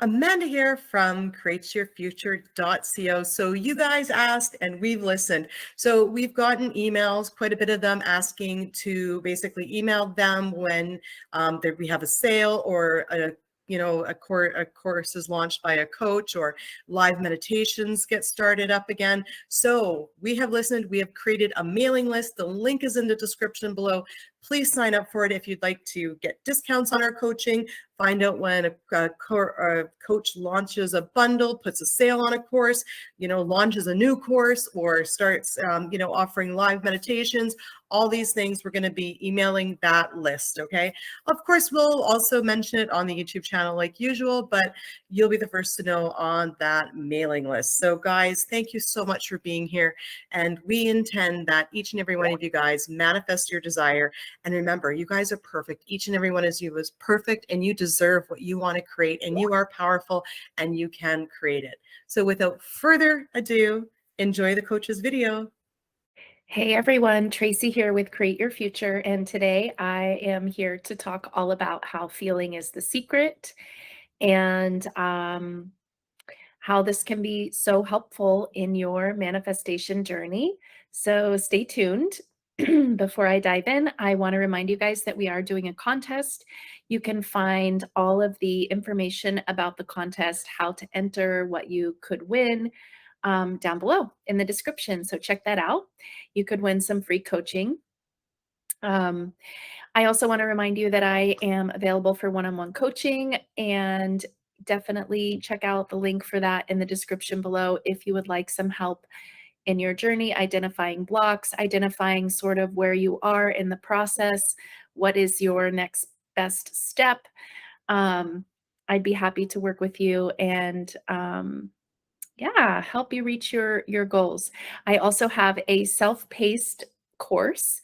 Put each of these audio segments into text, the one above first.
Amanda here from createyourfuture.co. So you guys asked and we've listened. So we've gotten emails, quite a bit of them asking to basically email them when we have a sale or a course is launched by a coach or live meditations get started up again. So we have listened. We have created a mailing list. The link is in the description below. Please sign up for it if you'd like to get discounts on our coaching. Find out when a coach launches a bundle, puts a sale on a course, launches a new course, or starts, offering live meditations. All these things, we're going to be emailing that list, okay? Of course, we'll also mention it on the YouTube channel like usual, but you'll be the first to know on that mailing list. So guys, thank you so much for being here. And we intend that each and every one of you guys manifest your desire. And remember, you guys are perfect. Each and every one of you is perfect, and you deserve what you want to create, and you are powerful, and you can create it. So without further ado, enjoy the coach's video. Hey everyone, Traci here with Create Your Future, and today I am here to talk all about how feeling is the secret and how this can be so helpful in your manifestation journey. So stay tuned. Before I dive in, I want to remind you guys that we are doing a contest. You can find all of the information about the contest, how to enter, what you could win, down below in the description. So check that out. You could win some free coaching. I also want to remind you that I am available for one-on-one coaching, and definitely check out the link for that in the description below if you would like some help in your journey, identifying blocks, identifying sort of where you are in the process, what is your next best step. I'd be happy to work with you and help you reach your goals. I also have a self-paced course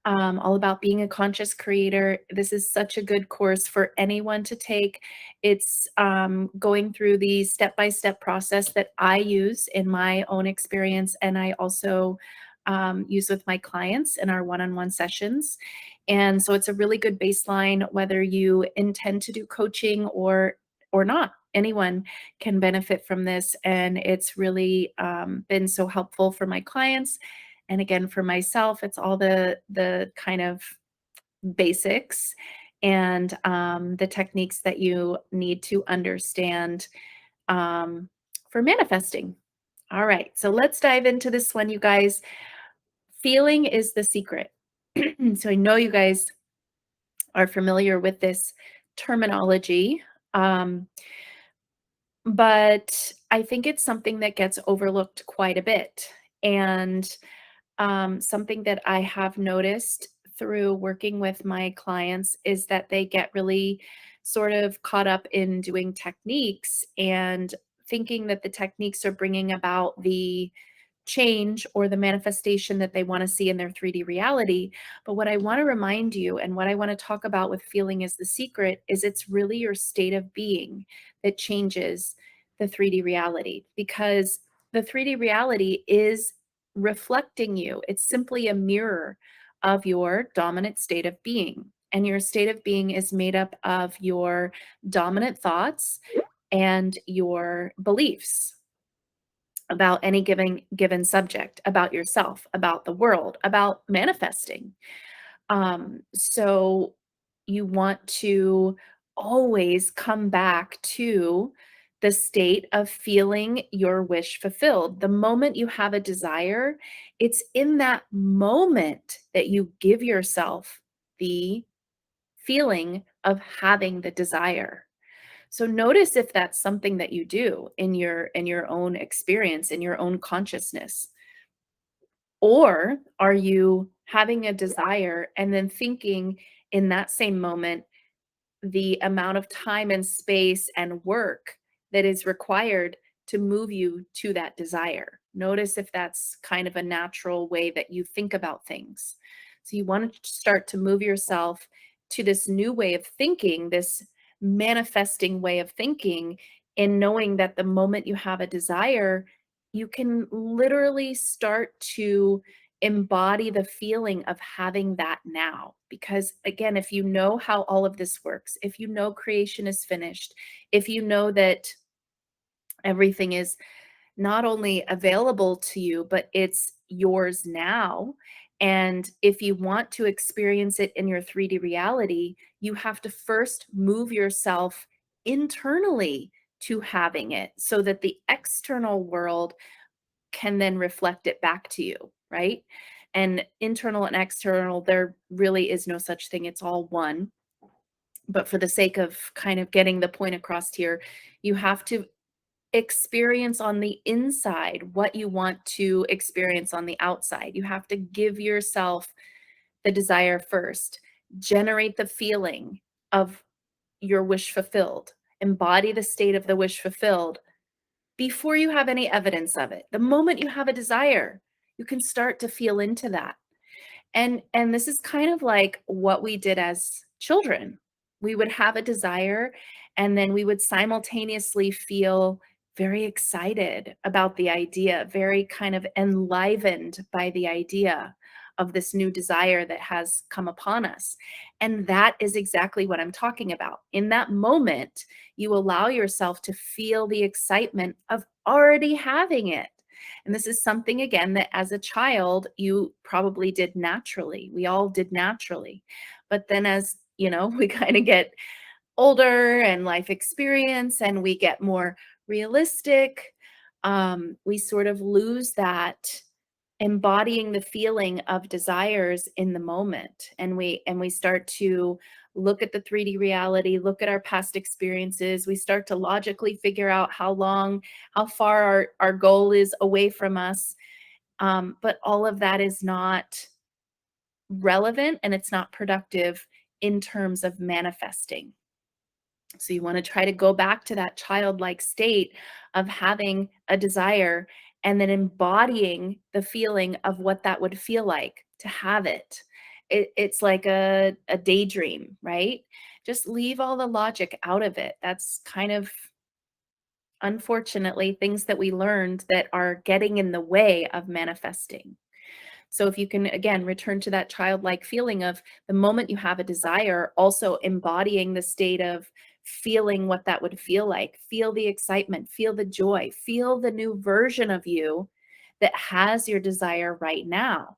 all about being a conscious creator. This is such a good course for anyone to take. It's going through the step-by-step process that I use in my own experience, and I also use with my clients in our one-on-one sessions. And so it's a really good baseline, whether you intend to do coaching or not. Anyone can benefit from this, and it's really been so helpful for my clients. And again, for myself, it's all the kind of basics and the techniques that you need to understand for manifesting. All right, so let's dive into this one, you guys. Feeling is the secret. So I know you guys are familiar with this terminology. But I think it's something that gets overlooked quite a bit. And something that I have noticed through working with my clients is that they get really sort of caught up in doing techniques and thinking that the techniques are bringing about the change or the manifestation that they want to see in their 3D reality. But what I want to remind you and what I want to talk about with feeling is the secret is it's really your state of being that changes the 3D reality, because the 3D reality is reflecting you. It's simply a mirror of your dominant state of being. And your state of being is made up of your dominant thoughts and your beliefs about any given subject, about yourself, about the world, about manifesting. So you want to always come back to the state of feeling your wish fulfilled. The moment you have a desire, it's in that moment that you give yourself the feeling of having the desire. So notice if that's something that you do in your own experience, in your own consciousness. Or are you having a desire and then thinking in that same moment the amount of time and space and work that is required to move you to that desire? Notice if that's kind of a natural way that you think about things. So you want to start to move yourself to this new way of thinking, this manifesting way of thinking, in knowing that the moment you have a desire, you can literally start to embody the feeling of having that now. Because again, if you know how all of this works, if you know creation is finished, if you know that everything is not only available to you, but it's yours now. And if you want to experience it in your 3D reality, you have to first move yourself internally to having it so that the external world can then reflect it back to you, right? And internal and external, there really is no such thing. It's all one. But for the sake of kind of getting the point across here, you have to experience on the inside what you want to experience on the outside. You have to give yourself the desire first, generate the feeling of your wish fulfilled, embody the state of the wish fulfilled before you have any evidence of it. The moment you have a desire, you can start to feel into that. And this is kind of like what we did as children. We would have a desire, and then we would simultaneously feel very excited about the idea, very kind of enlivened by the idea of this new desire that has come upon us. And that is exactly what I'm talking about. In that moment, you allow yourself to feel the excitement of already having it. And this is something, again, that as a child, you probably did naturally. We all did naturally. But then as, we kind of get older and life experience and we get more realistic, we sort of lose that embodying the feeling of desires in the moment. And we start to look at the 3D reality, look at our past experiences. We start to logically figure out how far our goal is away from us. But all of that is not relevant and it's not productive in terms of manifesting. So you want to try to go back to that childlike state of having a desire and then embodying the feeling of what that would feel like to have it. It's like a daydream, right? Just leave all the logic out of it. That's kind of, unfortunately, things that we learned that are getting in the way of manifesting. So if you can, again, return to that childlike feeling of the moment you have a desire, also embodying the state of feeling what that would feel like, feel the excitement, feel the joy, feel the new version of you that has your desire right now.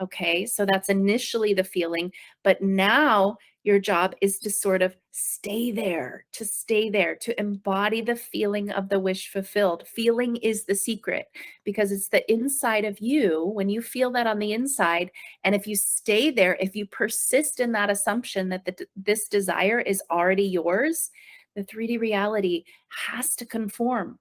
Okay, so that's initially the feeling, but now your job is to sort of stay there, to embody the feeling of the wish fulfilled. Feeling is the secret because it's the inside of you. When you feel that on the inside, and if you stay there, if you persist in that assumption that this desire is already yours, the 3D reality has to conform.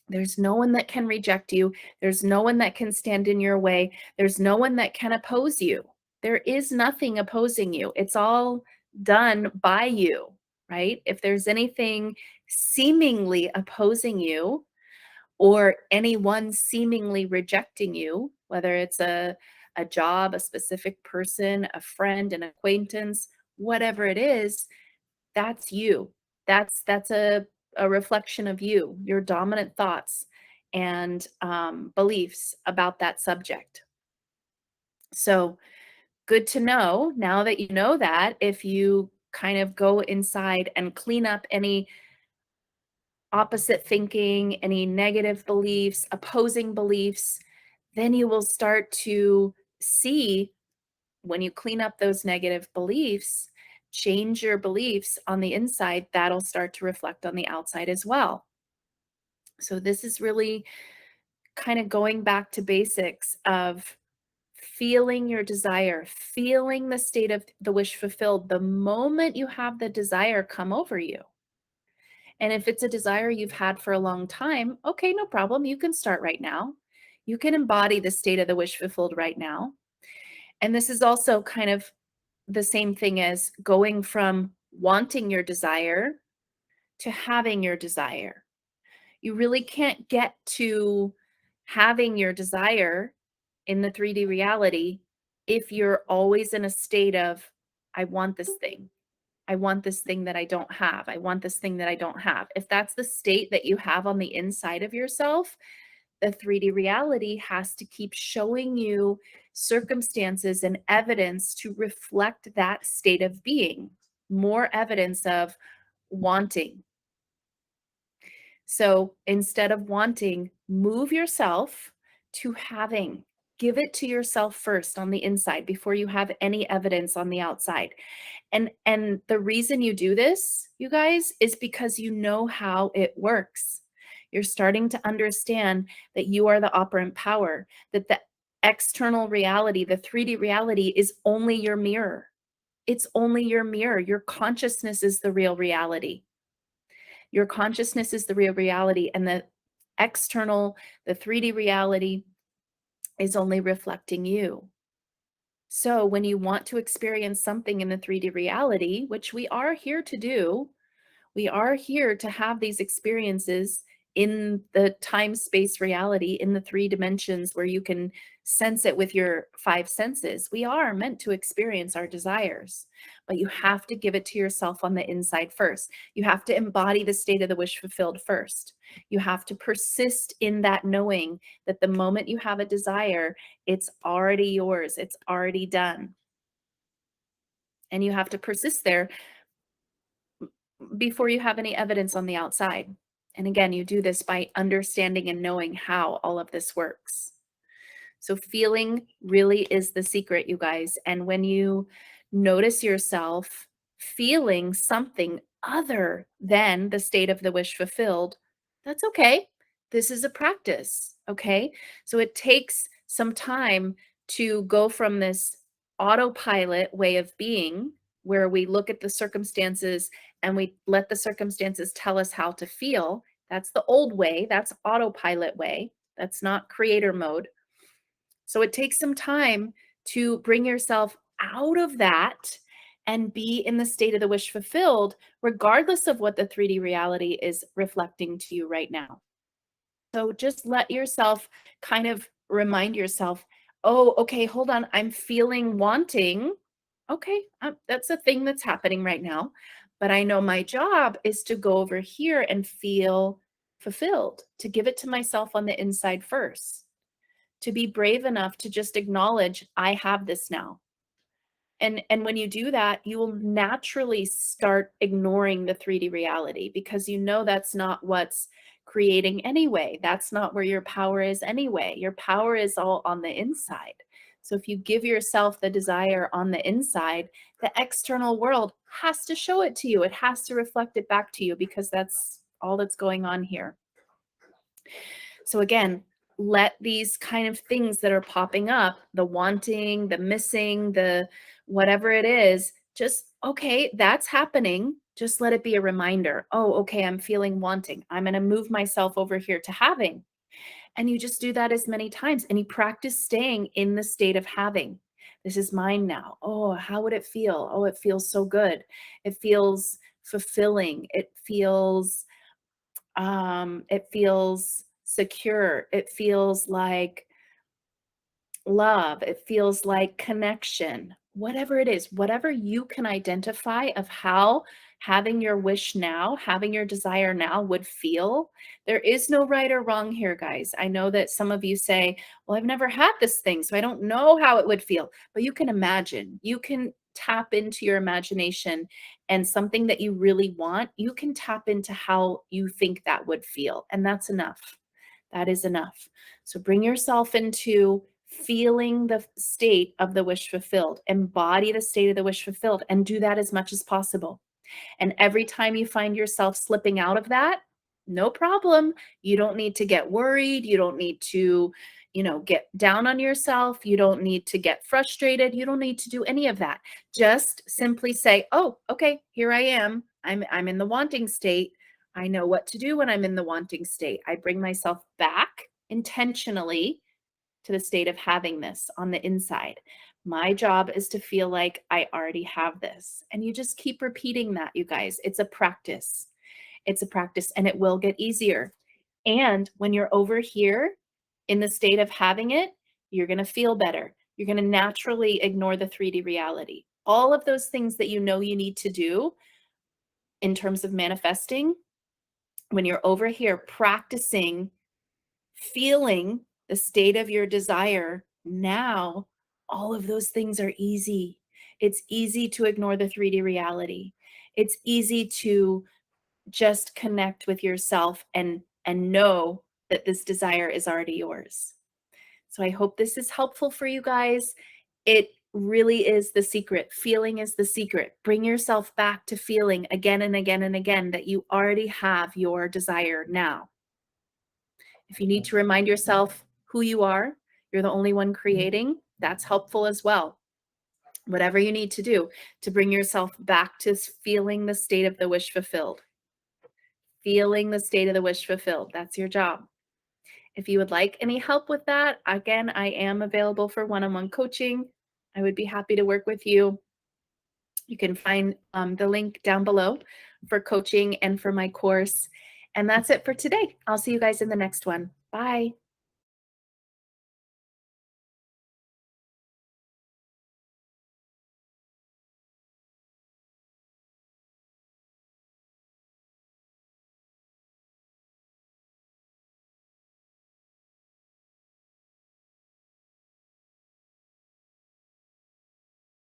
There's no one that can reject you. There's no one that can stand in your way. There's no one that can oppose you. There is nothing opposing you. It's all done by you, right? If there's anything seemingly opposing you or anyone seemingly rejecting you, whether it's a job, a specific person, a friend, an acquaintance, whatever it is, that's you. That's a reflection of you, your dominant thoughts and beliefs about that subject. So good to know now that you know that if you kind of go inside and clean up any opposite thinking, any negative beliefs, opposing beliefs, then you will start to see when you clean up those negative beliefs, change your beliefs on the inside, that'll start to reflect on the outside as well. So this is really kind of going back to basics of feeling your desire, feeling the state of the wish fulfilled the moment you have the desire come over you. And if it's a desire you've had for a long time, okay, no problem. You can start right now. You can embody the state of the wish fulfilled right now. And this is also kind of the same thing as going from wanting your desire to having your desire. You really can't get to having your desire in the 3D reality if you're always in a state of, I want this thing. I want this thing that I don't have. I want this thing that I don't have. If that's the state that you have on the inside of yourself, the 3D reality has to keep showing you circumstances and evidence to reflect that state of being, more evidence of wanting. So instead of wanting, move yourself to having. Give it to yourself first on the inside before you have any evidence on the outside. And the reason you do this, you guys, is because you know how it works. You're starting to understand that you are the operant power, that the external reality, the 3D reality, is only your mirror. It's only your mirror. Your consciousness is the real reality. Your consciousness is the real reality, and the external, the 3D reality, is only reflecting you. So when you want to experience something in the 3D reality, which we are here to do, we are here to have these experiences in the time-space reality, in the 3 dimensions where you can sense it with your 5 senses. We are meant to experience our desires, but you have to give it to yourself on the inside first. You have to embody the state of the wish fulfilled first. You have to persist in that knowing that the moment you have a desire, it's already yours. It's already done. And you have to persist there before you have any evidence on the outside. And again, you do this by understanding and knowing how all of this works. So feeling really is the secret, you guys. And when you notice yourself feeling something other than the state of the wish fulfilled, that's okay. This is a practice, okay? So it takes some time to go from this autopilot way of being, where we look at the circumstances and we let the circumstances tell us how to feel. That's the old way. That's autopilot way. That's not creator mode. So it takes some time to bring yourself out of that and be in the state of the wish fulfilled, regardless of what the 3D reality is reflecting to you right now. So just let yourself kind of remind yourself, oh, okay, hold on, I'm feeling wanting. Okay, that's a thing that's happening right now. But I know my job is to go over here and feel fulfilled, to give it to myself on the inside first, to be brave enough to just acknowledge I have this now. And when you do that, you will naturally start ignoring the 3D reality, because you know that's not what's creating anyway. That's not where your power is anyway. Your power is all on the inside. So if you give yourself the desire on the inside, the external world has to show it to you. It has to reflect it back to you, because that's all that's going on here. So again, let these kind of things that are popping up, the wanting, the missing, the whatever it is, just, okay, that's happening. Just let it be a reminder. Oh, okay, I'm feeling wanting. I'm going to move myself over here to having. And you just do that as many times, and you practice staying in the state of having. This is mine now. Oh, how would it feel? Oh, it feels so good. It feels fulfilling. It feels secure. It feels like love. It feels like connection. Whatever it is, whatever you can identify of how having your wish now, having your desire now would feel. There is no right or wrong here, guys. I know that some of you say, well, I've never had this thing, so I don't know how it would feel. But you can imagine. You can tap into your imagination, and something that you really want, you can tap into how you think that would feel. And that's enough. That is enough. So bring yourself into feeling the state of the wish fulfilled. Embody the state of the wish fulfilled, and do that as much as possible. And every time you find yourself slipping out of that, no problem. You don't need to get worried. You don't need to, get down on yourself. You don't need to get frustrated. You don't need to do any of that. Just simply say, oh, okay, here I am. I'm in the wanting state. I know what to do when I'm in the wanting state. I bring myself back intentionally to the state of having this on the inside. My job is to feel like I already have this. And you just keep repeating that, you guys. It's a practice. It's a practice, and it will get easier. And when you're over here in the state of having it, you're going to feel better. You're going to naturally ignore the 3D reality. All of those things that you know you need to do in terms of manifesting, when you're over here practicing feeling the state of your desire now, all of those things are easy. It's easy to ignore the 3D reality. It's easy to just connect with yourself and know that this desire is already yours. So I hope this is helpful for you guys. It really is the secret. Feeling is the secret. Bring yourself back to feeling again and again and again that you already have your desire now. If you need to remind yourself who you are, you're the only one creating, that's helpful as well. Whatever you need to do to bring yourself back to feeling the state of the wish fulfilled. Feeling the state of the wish fulfilled. That's your job. If you would like any help with that, again, I am available for one-on-one coaching. I would be happy to work with you. You can find the link down below for coaching and for my course. And that's it for today. I'll see you guys in the next one. Bye.